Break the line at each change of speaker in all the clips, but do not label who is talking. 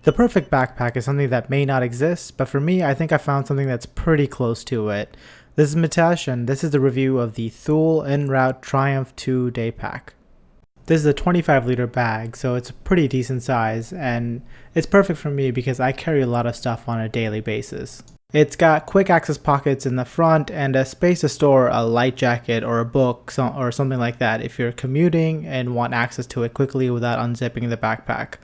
The perfect backpack is something that may not exist, but for me, I think I found something that's pretty close to it. This is Mitesh, and this is the review of the Thule EnRoute Triumph 2 Daypack. This is a 25-liter bag, so it's a pretty decent size, and it's perfect for me because I carry a lot of stuff on a daily basis. It's got quick access pockets in the front and a space to store a light jacket or a book or something like that if you're commuting and want access to it quickly without unzipping the backpack.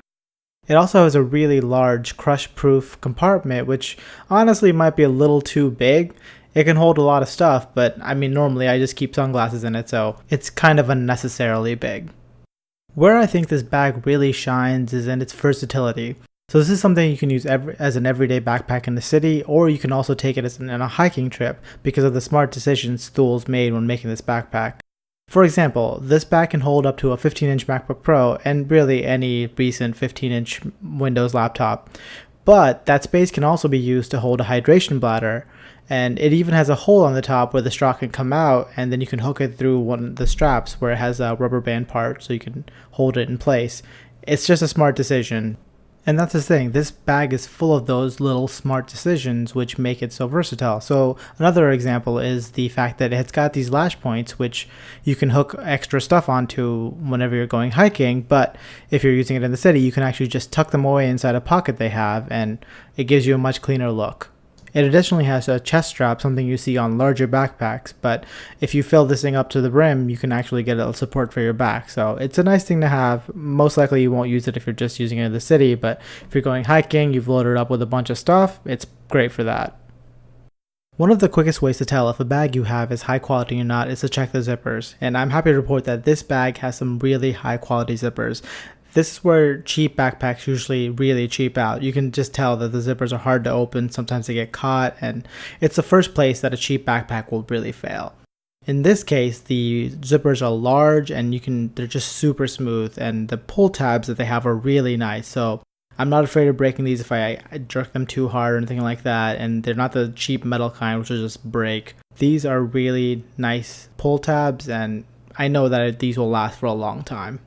It also has a really large crush-proof compartment, which honestly might be a little too big. It can hold a lot of stuff, but I mean normally I just keep sunglasses in it, so it's kind of unnecessarily big. Where I think this bag really shines is in its versatility. So this is something you can use as an everyday backpack in the city, or you can also take it on a hiking trip because of the smart decisions Thule's made when making this backpack. For example, this bag can hold up to a 15-inch MacBook Pro and really any recent 15-inch Windows laptop. But that space can also be used to hold a hydration bladder, and it even has a hole on the top where the straw can come out, and then you can hook it through one of the straps where it has a rubber band part so you can hold it in place. It's just a smart decision. And that's the thing, this bag is full of those little smart decisions which make it so versatile. So another example is the fact that it's got these lash points which you can hook extra stuff onto whenever you're going hiking, but if you're using it in the city, you can actually just tuck them away inside a pocket they have, and it gives you a much cleaner look. It additionally has a chest strap, something you see on larger backpacks, but if you fill this thing up to the rim, you can actually get a little support for your back. So it's a nice thing to have. Most likely you won't use it if you're just using it in the city, but if you're going hiking, you've loaded it up with a bunch of stuff, it's great for that. One of the quickest ways to tell if a bag you have is high quality or not is to check the zippers, and I'm happy to report that this bag has some really high quality zippers. This is where cheap backpacks usually really cheap out. You can just tell that the zippers are hard to open, sometimes they get caught, and it's the first place that a cheap backpack will really fail. In this case, the zippers are large and they're just super smooth, and the pull tabs that they have are really nice. So I'm not afraid of breaking these if I jerk them too hard or anything like that, and they're not the cheap metal kind which will just break. These are really nice pull tabs, and I know that these will last for a long time.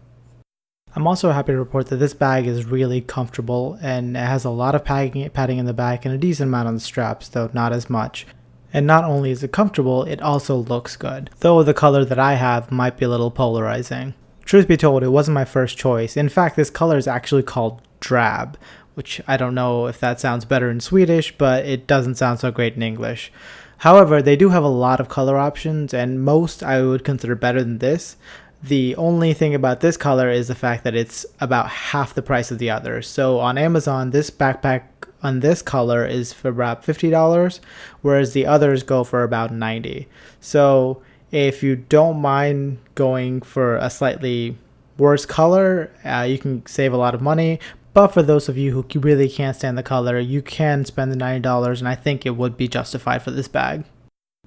I'm also happy to report that this bag is really comfortable, and it has a lot of padding in the back and a decent amount on the straps, though not as much. And not only is it comfortable, it also looks good, though the color that I have might be a little polarizing. Truth be told, it wasn't my first choice. In fact, this color is actually called drab, which I don't know if that sounds better in Swedish, but it doesn't sound so great in English. However, they do have a lot of color options, and most I would consider better than this. The only thing about this color is the fact that it's about half the price of the others. So on Amazon, this backpack on this color is for about $50, whereas the others go for about $90. So if you don't mind going for a slightly worse color, you can save a lot of money. But for those of you who really can't stand the color, you can spend the $90, and I think it would be justified for this bag.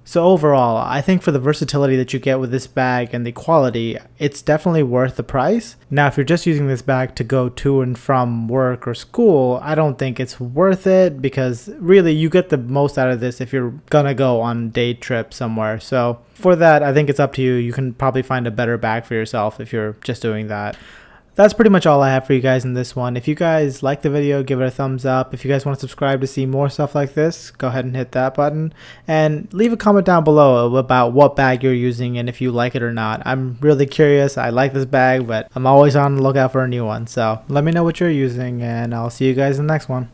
So overall, I think for the versatility that you get with this bag and the quality, it's definitely worth the price. Now, if you're just using this bag to go to and from work or school, I don't think it's worth it because really you get the most out of this if you're gonna go on a day trip somewhere. So for that, I think it's up to you. You can probably find a better bag for yourself if you're just doing that. That's pretty much all I have for you guys in this one. If you guys like the video, give it a thumbs up. If you guys want to subscribe to see more stuff like this, go ahead and hit that button. And leave a comment down below about what bag you're using and if you like it or not. I'm really curious. I like this bag, but I'm always on the lookout for a new one. So let me know what you're using, and I'll see you guys in the next one.